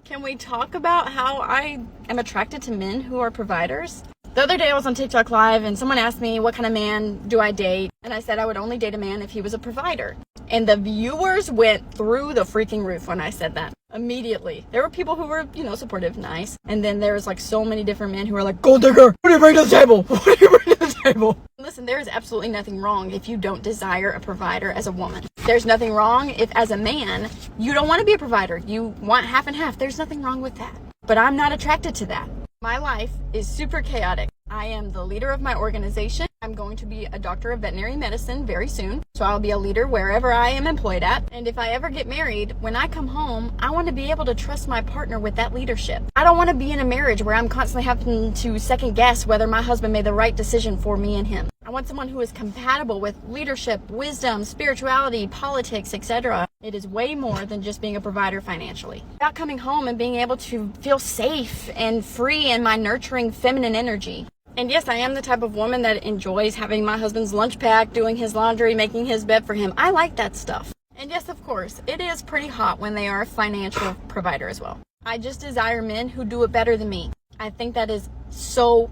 Can we talk about how I am attracted to men who are providers? The other day I was on TikTok Live and someone asked me what kind of man do I date, and I said I would only date a man if he was a provider. And the viewers went through the freaking roof when I said that. Immediately. There were people who were, supportive, nice. And then there was like so many different men who were like, gold digger, what do you bring to the table? What do you bring to the table? Listen, there is absolutely nothing wrong if you don't desire a provider as a woman. There's nothing wrong if as a man, you don't want to be a provider. You want half and half. There's nothing wrong with that. But I'm not attracted to that. My life is super chaotic. I am the leader of my organization. I'm going to be a doctor of veterinary medicine very soon. So I'll be a leader wherever I am employed at. And if I ever get married, when I come home, I want to be able to trust my partner with that leadership. I don't want to be in a marriage where I'm constantly having to second guess whether my husband made the right decision for me and him. I want someone who is compatible with leadership, wisdom, spirituality, politics, etc. It is way more than just being a provider financially. About coming home and being able to feel safe and free in my nurturing feminine energy. And yes, I am the type of woman that enjoys having my husband's lunch packed, doing his laundry, making his bed for him. I like that stuff. And yes, of course, it is pretty hot when they are a financial provider as well. I just desire men who do it better than me. I think that is so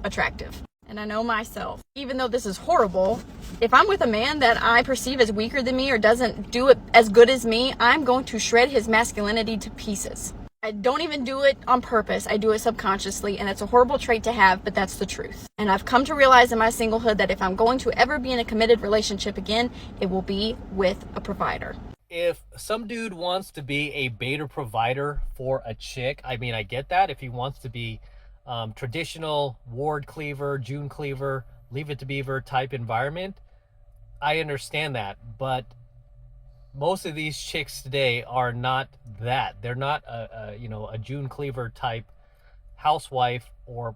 attractive. And I know myself, even though this is horrible, if I'm with a man that I perceive as weaker than me or doesn't do it as good as me, I'm going to shred his masculinity to pieces. I don't even do it on purpose. I do it subconsciously, and it's a horrible trait to have, but that's the truth. And I've come to realize in my singlehood that if I'm going to ever be in a committed relationship again, it will be with a provider. If some dude wants to be a beta provider for a chick, I mean, I get that. If he wants to be traditional Ward Cleaver, June Cleaver, Leave It to Beaver type environment, I understand that. But most of these chicks today are not that. They're not a June Cleaver type housewife or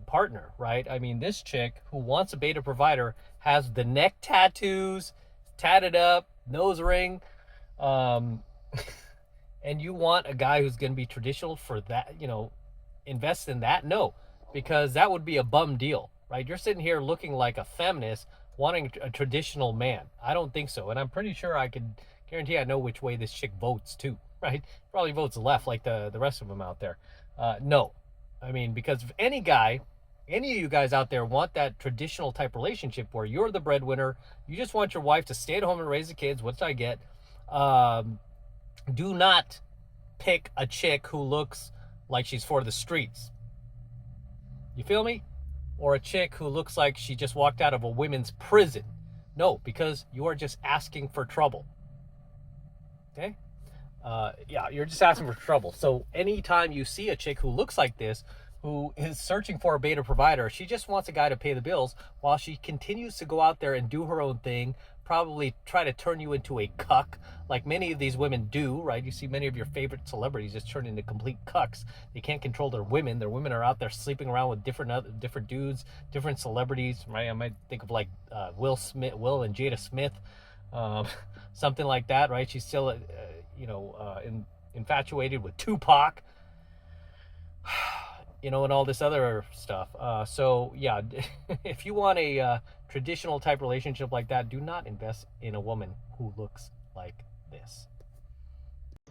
partner, right? I mean, this chick who wants a beta provider has the neck tattoos, tatted up, nose ring, and you want a guy who's going to be traditional for that, invest in that? No, because that would be a bum deal, right? You're sitting here looking like a feminist wanting a traditional man. I don't think so. And I'm pretty sure I can guarantee I know which way this chick votes too, right? Probably votes left like the rest of them out there. No. I mean, because if any of you guys out there want that traditional type relationship where you're the breadwinner, you just want your wife to stay at home and raise the kids, which I get, do not pick a chick who looks like she's for the streets. You feel me? Or a chick who looks like she just walked out of a women's prison. No, because you are just asking for trouble. Okay? You're just asking for trouble. So anytime you see a chick who looks like this, who is searching for a beta provider, she just wants a guy to pay the bills while she continues to go out there and do her own thing, probably try to turn you into a cuck, like many of these women do, right? You see many of your favorite celebrities just turn into complete cucks. They can't control their women. Their women are out there sleeping around with different dudes, different celebrities, right? I might think of like Will and Jada Smith, something like that, right? She's still, infatuated with Tupac, and all this other stuff. So yeah, if you want a traditional type relationship like that, do not invest in a woman who looks like this.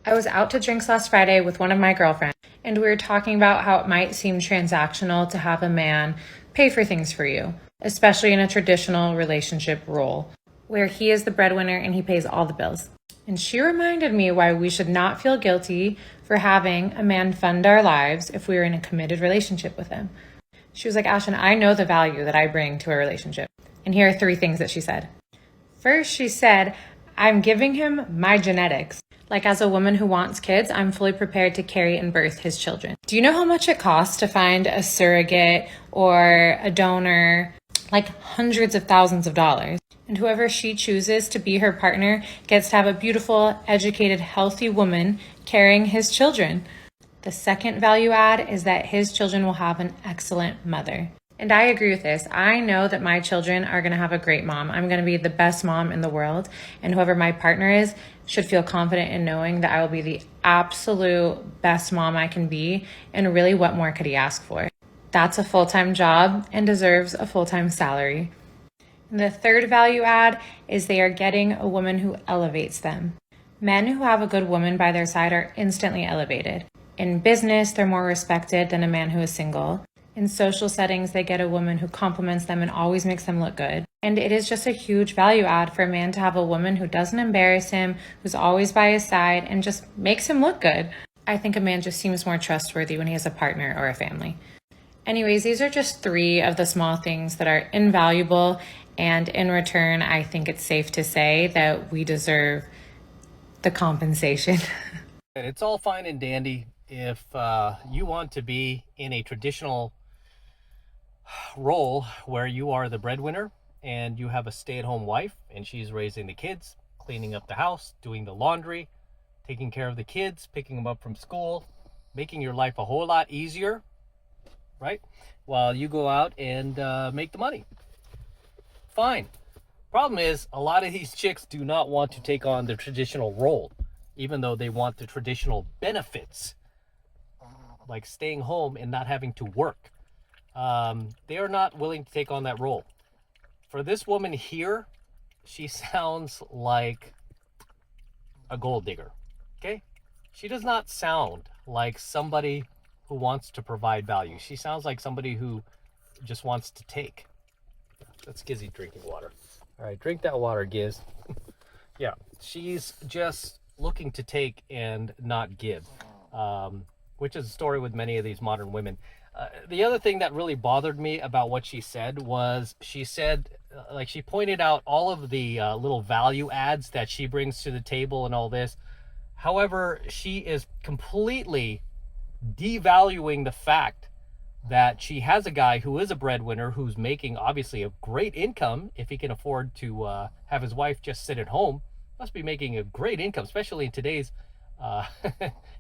I was out to drinks last Friday with one of my girlfriends, and we were talking about how it might seem transactional to have a man pay for things for you, especially in a traditional relationship role, where he is the breadwinner and he pays all the bills. And she reminded me why we should not feel guilty for having a man fund our lives if we are in a committed relationship with him. She was like, Ashton, I know the value that I bring to a relationship. And here are 3 things that she said. First, she said, I'm giving him my genetics. Like, as a woman who wants kids, I'm fully prepared to carry and birth his children. Do you know how much it costs to find a surrogate or a donor? Like hundreds of thousands of dollars. And whoever she chooses to be her partner gets to have a beautiful, educated, healthy woman carrying his children. The second value add is that his children will have an excellent mother. And I agree with this. I know that my children are going to have a great mom. I'm going to be the best mom in the world. And whoever my partner is should feel confident in knowing that I will be the absolute best mom I can be. And really, what more could he ask for? That's a full-time job and deserves a full-time salary. And the third value add is they are getting a woman who elevates them. Men who have a good woman by their side are instantly elevated. In business, they're more respected than a man who is single. In social settings, they get a woman who compliments them and always makes them look good. And it is just a huge value add for a man to have a woman who doesn't embarrass him, who's always by his side, and just makes him look good. I think a man just seems more trustworthy when he has a partner or a family. Anyways, these are just 3 of the small things that are invaluable, and in return, I think it's safe to say that we deserve the compensation. And it's all fine and dandy if you want to be in a traditional role where you are the breadwinner and you have a stay-at-home wife and she's raising the kids, cleaning up the house, doing the laundry, taking care of the kids, picking them up from school, making your life a whole lot easier, right? While you go out and make the money. Fine. Problem is, a lot of these chicks do not want to take on the traditional role, even though they want the traditional benefits, like staying home and not having to work. They are not willing to take on that role. For this woman here, she sounds like a gold digger, okay? She does not sound like somebody who wants to provide value. She sounds like somebody who just wants to take. That's Gizzy drinking water. All right, drink that water, Giz. Yeah, she's just looking to take and not give, which is a story with many of these modern women. The other thing that really bothered me about what she said was she said, like, she pointed out all of the little value adds that she brings to the table and all this. However, she is completely devaluing the fact that she has a guy who is a breadwinner who's making obviously a great income. If he can afford to have his wife just sit at home, must be making a great income, especially in today's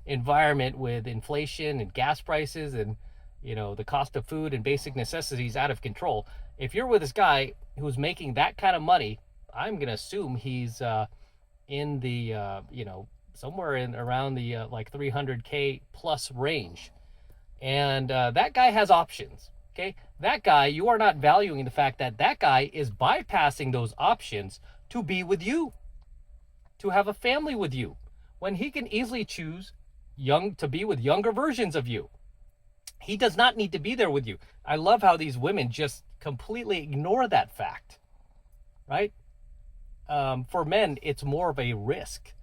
environment with inflation and gas prices and, you know, the cost of food and basic necessities out of control. If you're with this guy who's making that kind of money, I'm going to assume he's in the, you know, somewhere in around the like 300K plus range. And that guy has options, okay? That guy, you are not valuing the fact that that guy is bypassing those options to be with you, to have a family with you, when he can easily choose to be with younger versions of you. He does not need to be there with you. I love how these women just completely ignore that fact, right? For men, it's more of a risk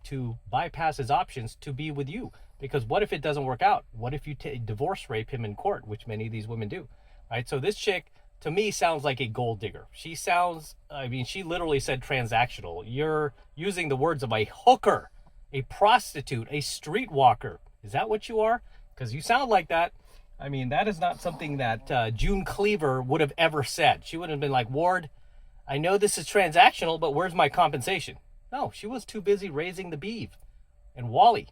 to bypass his options to be with you. Because what if it doesn't work out? What if you divorce rape him in court, which many of these women do, right? So this chick, to me, sounds like a gold digger. She sounds, I mean, she literally said transactional. You're using the words of a hooker, a prostitute, a streetwalker. Is that what you are? Because you sound like that. I mean, that is not something that June Cleaver would have ever said. She would have been like, Ward, I know this is transactional, but where's my compensation? No, she was too busy raising the beef and Wally,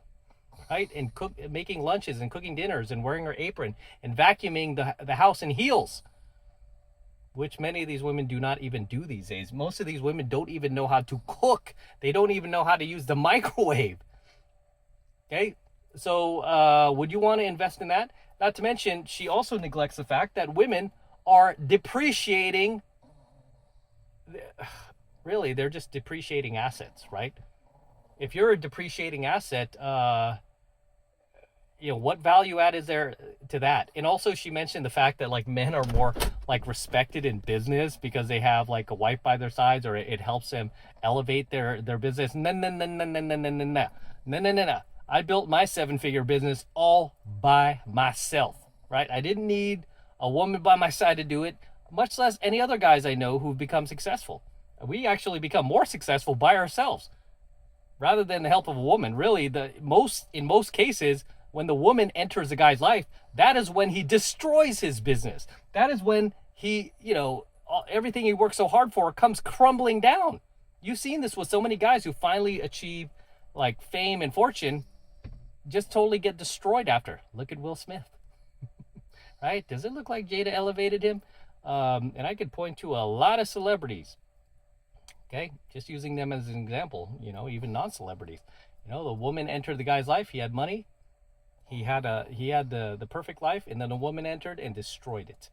right? And making lunches and cooking dinners and wearing her apron and vacuuming the house in heels, which many of these women do not even do these days. Most of these women don't even know how to cook. They don't even know how to use the microwave. Okay, so would you want to invest in that? Not to mention, she also neglects the fact that women are depreciating. Really, they're just depreciating assets, right? If you're a depreciating asset, you know, what value add is there to that? And also she mentioned the fact that like men are more like respected in business because they have like a wife by their sides, or it helps them elevate their business. No. I built my 7-figure business all by myself, right? I didn't need a woman by my side to do it, much less any other guys I know who've become successful. We actually become more successful by ourselves rather than the help of a woman. Really, in most cases, when the woman enters a guy's life, that is when he destroys his business. That is when he, you know, everything he worked so hard for comes crumbling down. You've seen this with so many guys who finally achieve like fame and fortune, just totally get destroyed after. Look at Will Smith, right? Does it look like Jada elevated him? And I could point to a lot of celebrities. Okay, just using them as an example, you know, even non-celebrities. You know, the woman entered the guy's life. He had money. He had the perfect life, and then a woman entered and destroyed it.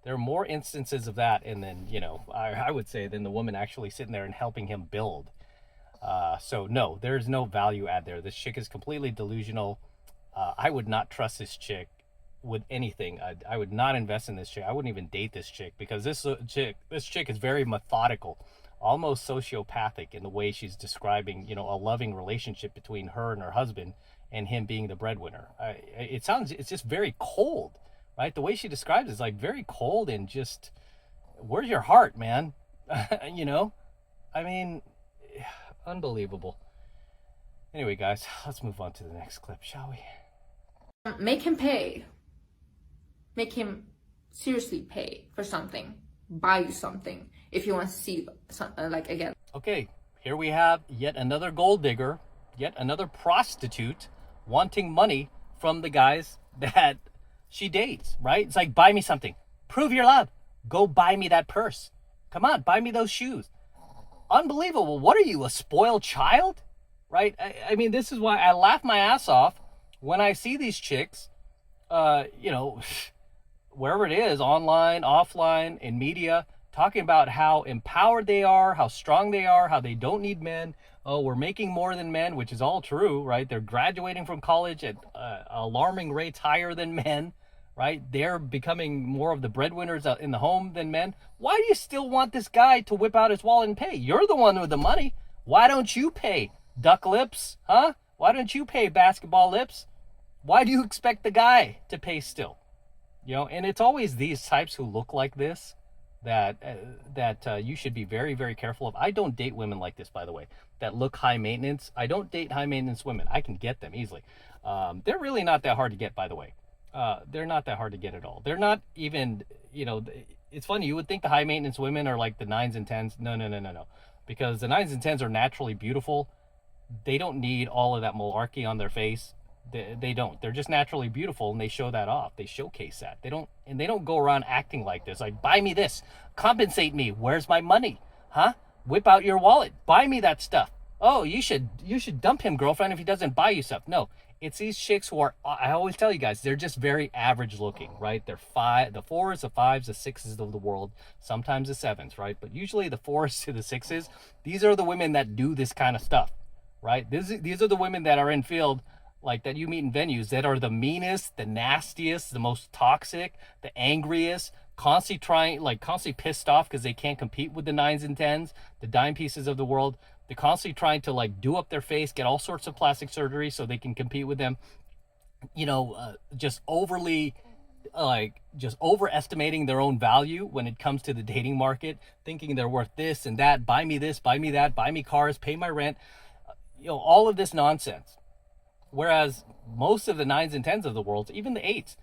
There are more instances of that, and then, you know, I would say than the woman actually sitting there and helping him build. So no, there's no value add there. This chick is completely delusional. I would not trust this chick with anything. I would not invest in this chick. I wouldn't even date this chick, because this chick is very methodical, almost sociopathic in the way she's describing, you know, a loving relationship between her and her husband, and him being the breadwinner. It's just very cold, right? The way she describes it is like very cold, and just, where's your heart, man? You know, I mean, unbelievable. Anyway, guys, let's move on to the next clip, shall we? Make him pay. Make him seriously pay for something. Buy you something if you want to see like again. Okay, here we have yet another gold digger, yet another prostitute wanting money from the guys that she dates, right? It's like, buy me something. Prove your love. Go buy me that purse. Come on, buy me those shoes. Unbelievable. What are you, a spoiled child? Right? I mean, this is why I laugh my ass off when I see these chicks, you know, wherever it is, online, offline, in media, talking about how empowered they are, how strong they are, how they don't need men. Oh, we're making more than men, which is all true, right? They're graduating from college at alarming rates higher than men, right? They're becoming more of the breadwinners in the home than men. Why do you still want this guy to whip out his wallet and pay? You're the one with the money. Why don't you pay, duck lips, huh? Why don't you pay, basketball lips? Why do you expect the guy to pay still? You know, and it's always these types who look like this that you should be very, very careful of. I don't date women like this, by the way, that look high maintenance. I don't date high maintenance women. I can get them easily. They're really not that hard to get, by the way. They're not that hard to get at all. They're not even, you know, it's funny. You would think the high maintenance women are like the 9s and 10s. No. Because the 9s and 10s are naturally beautiful. They don't need all of that malarkey on their face. They don't. They're just naturally beautiful, and they show that off. They showcase that. They don't go around acting like this. Like, buy me this, compensate me. Where's my money? Huh? Whip out your wallet. Buy me that stuff. Oh, you should dump him, girlfriend, if he doesn't buy you stuff. No, it's these chicks who are, I always tell you guys, they're just very average looking, right? They're the 4s, the 5s, the 6s of the world, sometimes the 7s, right? But usually the 4s to the 6s, these are the women that do this kind of stuff, right? These are the women that are in field, like that you meet in venues, that are the meanest, the nastiest, the most toxic, the angriest, constantly pissed off because they can't compete with the 9s and 10s, the dime pieces of the world. They're constantly trying to like do up their face, get all sorts of plastic surgery so they can compete with them. You know, just overestimating their own value when it comes to the dating market, thinking they're worth this and that. Buy me this, buy me that, buy me cars, pay my rent. You know, all of this nonsense. Whereas most of the 9s and 10s of the world, even the 8s,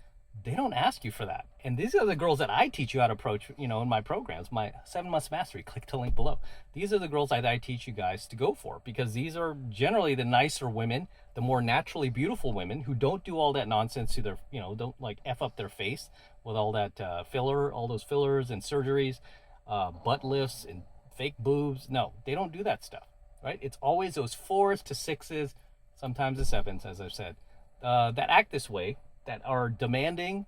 they don't ask you for that. And these are the girls that I teach you how to approach, you know, in my programs, my 7 months mastery. Click the link below. These are the girls that I teach you guys to go for, because these are generally the nicer women, the more naturally beautiful women who don't do all that nonsense to their, you know, don't like F up their face with all that filler, all those fillers and surgeries, butt lifts and fake boobs. No, they don't do that stuff, right? It's always those 4s to 6s, sometimes the 7s, as I've said, that act this way, that are demanding,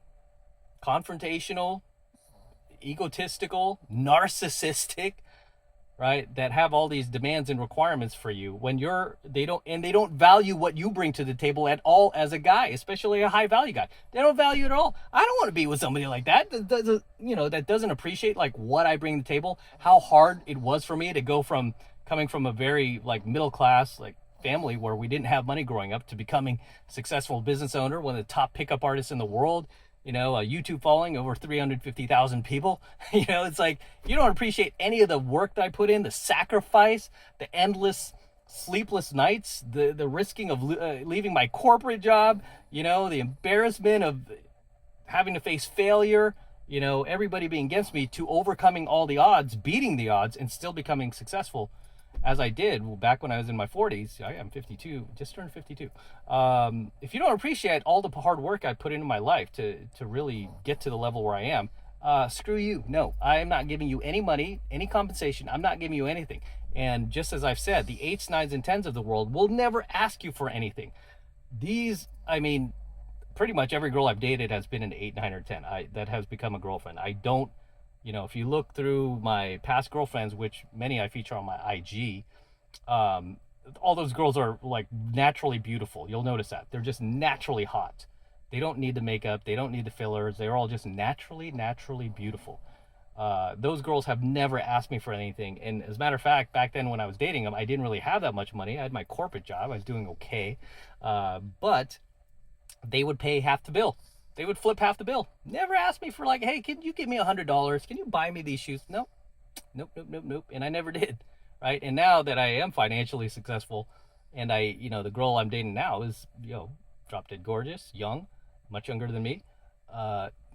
confrontational, egotistical, narcissistic, right? That have all these demands and requirements for you when they don't value what you bring to the table at all as a guy, especially a high value guy. They don't value it at all. I don't want to be with somebody like that. That doesn't appreciate like what I bring to the table, how hard it was for me to go from coming from a very like middle class, like family where we didn't have money growing up, to becoming a successful business owner, one of the top pickup artists in the world, you know, a YouTube following over 350,000 people. You know, it's like, you don't appreciate any of the work that I put in, the sacrifice, the endless sleepless nights, the risking of leaving my corporate job, you know, the embarrassment of having to face failure, you know, everybody being against me, to overcoming all the odds, beating the odds, and still becoming successful as I did back when I was in my 40s. I am 52, just turned 52. If you don't appreciate all the hard work I put into my life to really get to the level where I am, screw you. No, I am not giving you any money, any compensation. I'm not giving you anything. And just as I've said, the 8s, 9s, and 10s of the world will never ask you for anything. Pretty much every girl I've dated has been an 8, 9, or 10. That has become a girlfriend. I don't, you know, if you look through my past girlfriends, which many I feature on my IG, all those girls are like naturally beautiful. You'll notice that they're just naturally hot. They don't need the makeup, they don't need the fillers. They're all just naturally beautiful. Those girls have never asked me for anything. And as a matter of fact, back then when I was dating them, I didn't really have that much money. I had my corporate job, I was doing okay, but they would pay half the bill. They would flip half the bill. Never asked me for like, hey, can you give me $100? Can you buy me these shoes? Nope. And I never did, right? And now that I am financially successful, and the girl I'm dating now is, drop dead gorgeous, young, much younger than me,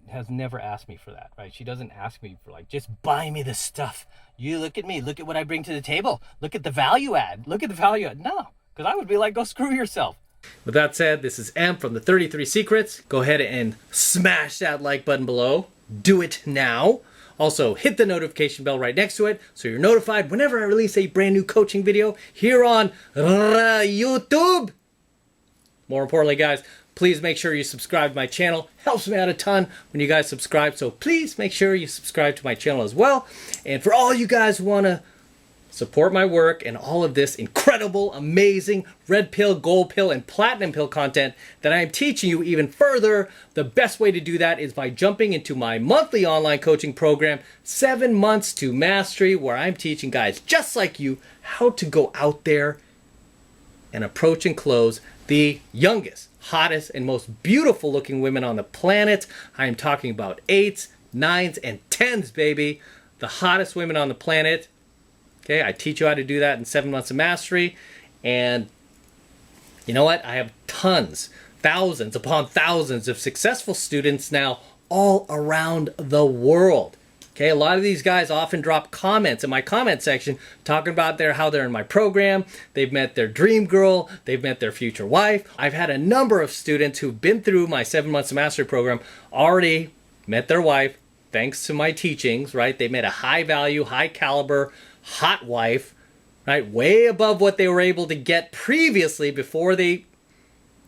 has never asked me for that, right? She doesn't ask me for like, just buy me the stuff. You look at me, look at what I bring to the table. Look at the value add. No, because I would be like, go screw yourself. With that said, this is M from the 33 Secrets. Go ahead and smash that like button below. Do it now. Also, hit the notification bell right next to it so you're notified whenever I release a brand new coaching video here on YouTube. More importantly, guys, please make sure you subscribe to my channel. Helps me out a ton when you guys subscribe, so please make sure you subscribe to my channel as well. And for all you guys who want to support my work and all of this incredible, amazing red pill, gold pill, and platinum pill content that I am teaching you even further, the best way to do that is by jumping into my monthly online coaching program, 7 Months to Mastery, where I'm teaching guys just like you how to go out there and approach and close the youngest, hottest, and most beautiful looking women on the planet. I am talking about 8s, 9s, and 10s, baby. The hottest women on the planet. Okay, I teach you how to do that in 7 Months of Mastery. And you know what? I have tons, thousands upon thousands of successful students now all around the world. Okay, a lot of these guys often drop comments in my comment section talking about how they're in my program, they've met their dream girl, they've met their future wife. I've had a number of students who've been through my 7 Months of Mastery program already met their wife thanks to my teachings, right? They met a high value, high caliber, hot wife, right? Way above what they were able to get previously before they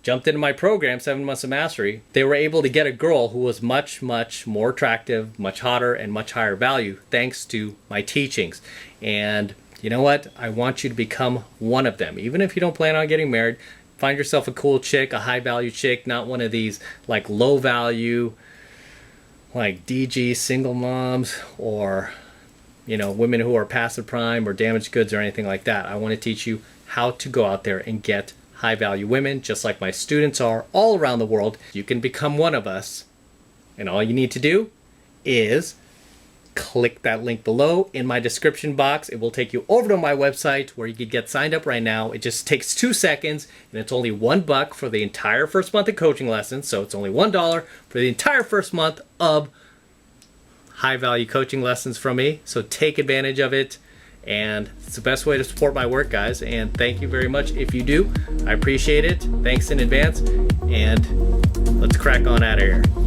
jumped into my program, 7 Months of Mastery. They were able to get a girl who was much more attractive, much hotter, and much higher value thanks to my teachings. And you know what? I want you to become one of them. Even if you don't plan on getting married, find yourself a cool chick, a high value chick, not one of these like low value, like DG single moms, or women who are passive prime or damaged goods or anything like that. I want to teach you how to go out there and get high value women, just like my students are all around the world. You can become one of us, and all you need to do is click that link below in my description box. It will take you over to my website where you can get signed up right now. It just takes 2 seconds, and it's only $1 for the entire first month of coaching lessons. So it's only $1 for the entire first month of high value coaching lessons from me. So take advantage of it, and it's the best way to support my work, guys. And thank you very much if you do. I appreciate it. Thanks in advance, and let's crack on out of here.